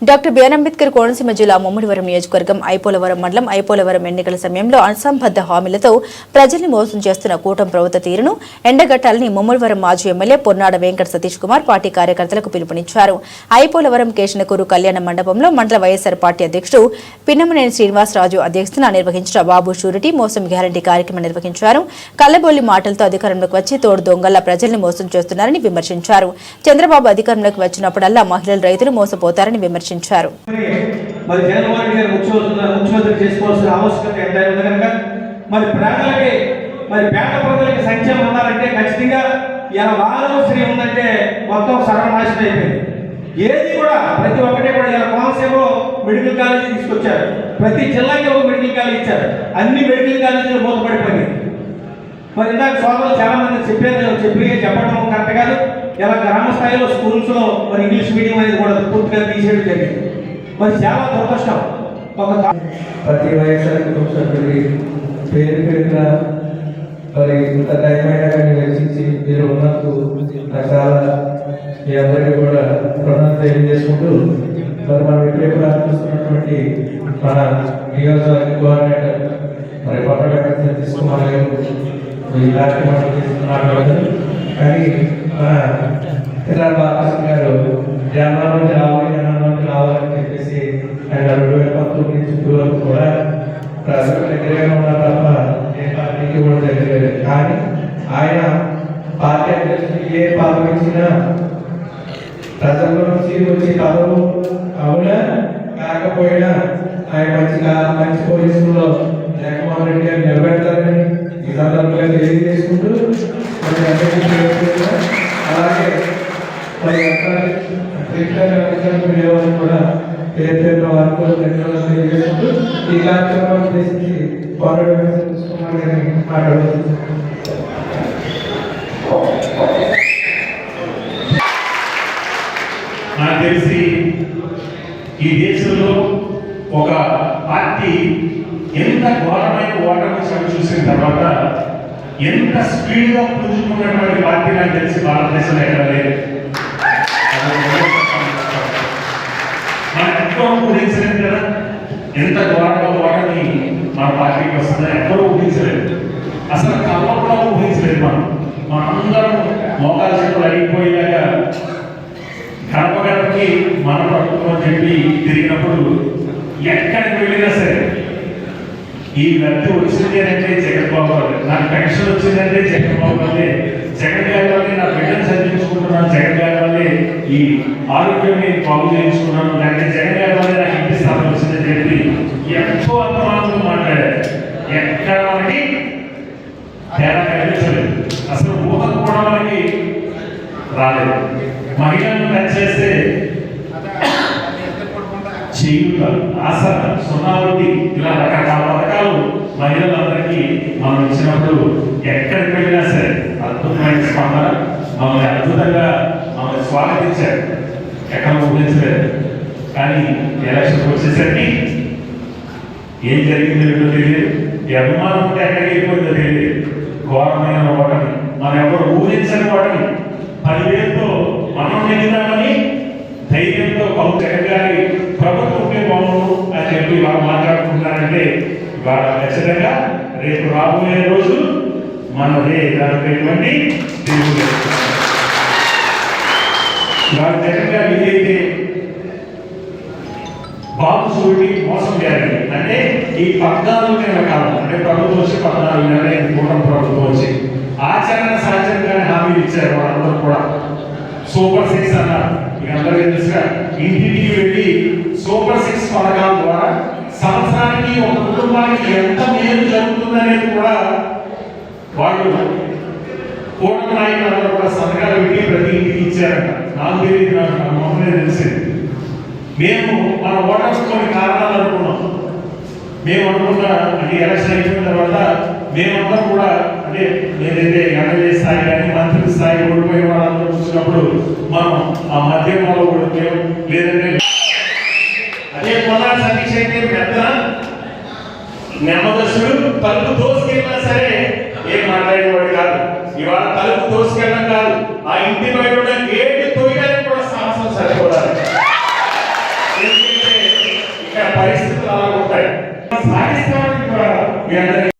Doctor BR Ambedkar Konaseema జిల్లా ముమ్మడివరం నియోజకవర్గం ఐపోలవరం మండలం ఐపోలవరం ఎన్నికల సమయంలో అసంబద్ధ హామీలతో ప్రజల్ని మోసం చేస్తున్న కూటమి ప్రభుత్వ తీరును ఎండగట్టాలని ముమ్మడివరం మాజీ ఎమ్మెల్యే పొన్నాడ వెంకట సతీష్ కుమార్ పార్టీ కార్యకర్తలకు పిలుపునిచ్చారు. ఐపోలవరం కేశనకూరు కళ్యాణ మండపంలో మండల వైఎస్సార్ పార్టీ అధ్యక్షుడు పిన్నమనేని శ్రీనివాసరాజు అధ్యక్షతన నిర్వహించిన బాబు షూరిటీ మోసం గ్యారంటీ కార్యక్రమం నిర్వహించారు. కల్లబొల్లి మాటలతో అధికారంలోకి వచ్చి తోడు దొంగల్లా ప్రజల్ని మోసం చేస్తున్నారని విమర్శించారు. చంద్రబాబు అధికారంలోకి వచ్చినప్పుడల్లా మహిళలు రైతులు మోసపోతారని విమర్శించారు. మరి జగన్మోహన్ రెడ్డి గారు ముఖ్యమంత్రి చేసుకోవాల్సిన ఆవశ్యకత ఎంత ఉంది కనుక మరి ప్రజలకి మరి పేద ప్రజలకి సంక్షేమం ఉండాలంటే ఖచ్చితంగా ఇలా ఆరోగ్యశ్రీ ఉందంటే మొత్తం సర్వనాశనం అయిపోయింది. ఏది కూడా ప్రతి ఒక్కటే కూడా ఇలా కోనసీమలో మెడికల్ కాలేజీ తీసుకొచ్చారు. ప్రతి జిల్లాకి ఒక మెడికల్ కాలేజ్ ఇచ్చారు. అన్ని మెడికల్ కాలేజీలు మూతపడిపోయింది. మరి ఇందాక సోదరులు చాలా మంది చెప్పడం కరెక్ట్ కాదు. ఇలా గ్రామ స్థాయిలో స్కూల్స్లో మరి ఇంగ్లీష్ మీడియం అనేది కూడా పూర్తిగా తీసేయడం జరిగింది. మరి చాలా దురదృష్టం. ప్రతి వైఎస్ఆర్ కుటుంబ సభ్యుడి పేరు పేరున మరి ఇంత టైం అయినా కానీ వెచ్చించి మీరు ఉన్నందుకు నాకు చాలా మీ అందరికీ కూడా ప్రణాళిక తెలియజేసుకుంటూ మరి మనం ఇప్పుడే ప్రారంభిస్తున్నటువంటి మన నియోజకవర్గ కోఆర్డినేటర్ మరి పట్టణ తీసుకున్నారు ఈ కార్యక్రమాలు చేస్తున్నారు. కానీ మన తెలంగాణ బాలకృష్ణ గారు జనాల్లోకి రావాలని చెప్పేసి ఆయన 2019 నుంచి వరకు కూడా ప్రజల దగ్గరే ఉన్నారు తప్ప ఏ పార్టీకి కూడా దగ్గర. కానీ ఆయన పార్టీ అధ్యక్షుడు ఏ పదవి ఇచ్చినా ప్రజల్లో నుంచి వచ్చే పదవు అవునా కాకపోయినా ఆయన మంచి పొజిషన్లో జగన్మోహన్ రెడ్డి గారు నిలబెడతారని ఈ సందర్భంగా తెలియజేసుకుంటూ అలాగే మరి కూడా పేరు పేరున వారితో తెలియజేసుకుంటూ ఈ కార్యక్రమాన్ని ఉద్దేశించి మాట్లాడుతుంది. నాకు తెలిసి ఈ దేశంలో ఒక పార్టీ ఎంత ఘోరమైన ఓటమి చూసిన తర్వాత ఎంత స్పీడ్గా పుంజుకున్నటువంటి పార్టీ నాకు తెలిసి భారతదేశంలో ఎక్కడ లేదు. మనం ఎక్కడో ఊహించలేదు కదా, ఎంత ఘోరంగా ఓటమి మన పార్టీకి వస్తుందని ఎక్కడో ఊహించలేదు. అసలు కళ్ళ కూడా ఊహించలేదు. మనందరం మోకాలు చెప్పులు అయిపోయాక గడప గడపకి మన ప్రభుత్వం అని చెప్పి తిరిగినప్పుడు ఎక్కడికి వెళ్ళినా సరే ఈ వ్యక్తి వచ్చింది అంటే జగన్బాబు గారు, నాకు పెన్షన్ వచ్చిందంటే జగన్బాబు గారే, జగన్ గారి వల్లే నా బిడ్డను చదివించుకుంటున్నాను, జగన్ గారి వల్లే ఈ ఆరోగ్యం బాగు చేయించుకున్నాను, లేకపోతే జగన్ గారి వల్లే నాకు ఇంటి స్థానం వచ్చిందని చెప్పి ఎంతో అర్థమానంగా మాట్లాడారు. ఎక్కడ మనకి తేడా కనిపించలేదు. అసలు ఊహకు కూడా మనకి రాలేదు. మహిళలను టచ్ చేస్తే చేయుత, ఆసన, 0 వడ్డీ ఇలా రకరకాల పథకాలు మహిళలందరికీ మనం ఇచ్చినప్పుడు ఎక్కడికి వెళ్ళినా సరే అద్భుతమైన స్పందన, మమ్మల్ని అద్భుతంగా మమ్మల్ని స్వాగతించారు. ఎక్కడ ఊహించలేదు. కానీ ఎలక్షన్ వచ్చేసరికి ఏం జరిగిందో ఏమిటో తెలియదు. ఈ అభిమానం ఉంటే ఎక్కడికి వెళ్ళిపోయిందో తెలియదు. ఘోరమైన ఓటమి, మనం ఎవరు ఊహించని ఓటమి. 10,000తో మనం నెగ్గుదామని ధైర్యంతో జగన్ గారి ప్రభుత్వంపై బాగుండు అని చెప్పి వాళ్ళు మాట్లాడుకుంటున్నారంటే వాళ్ళ ఖచ్చితంగా రేపు రాబోయే రోజు మనదే దానిపైనటువంటి దేవుడు. వాళ్ళ జగన్ గారు ఏదైతే బాబు షూరిటీ మోసం చేయాలి అంటే ఈ 14 నెలల కాలం అంటే ప్రభుత్వం వచ్చి 14 నెలల కూటమి ప్రభుత్వం వచ్చి ఆచరణ సాధ్యంగానే హామీలు ఇచ్చారు. వాళ్ళందరూ కూడా సూపర్ 6 అన్నారు. ఇక అందరికీ తెలుసుగా ఇంటికి వెళ్ళి సూపర్ 6 పథకాల ద్వారా సంవత్సరానికి ఒక కుటుంబానికి ఎంత మేలు జరుగుతుందనేది కూడా వాళ్ళు కూటమి నాయకులందరూ కూడా సంతకాలు పెట్టి ప్రతి ఇంటికి ఇచ్చారంట. నాకు తెలియదు, నాకు మొహమే తెలిసింది. మేము మన ఓటర్స్ కొన్ని కారణాలు అనుకున్నాం. మేము అనుకున్న అంటే ఎలక్షన్ అయిపోయిన తర్వాత మేమందరం కూడా అంటే ఏదైతే ఎమ్మెల్యే స్థాయి కానీ మంత్రి స్థాయి ఓడిపోయిన వాళ్ళందరూ చూసినప్పుడు మనం ఆ మధ్యమంలో ఓడిపోయాం. లేదంటే అదే పొన్నాడు సతీష్ అయితే పెద్ద నెమ్మదస్తుడు, తలుపు దోసుకెళ్ళినా సరే ఏం మాట్లాడేవాడు కాదు. ఇవాళ తలుపు దోసుకెళ్ళడం కాదు, ఆ ఇంటి బయట గేటు తొయ్యడానికి కూడా సాహసం సరిపోవాలి. ఇక్కడ పరిస్థితులు అలా ఉంటాయి. సాధిస్తామని కూడా మీ అందరికీ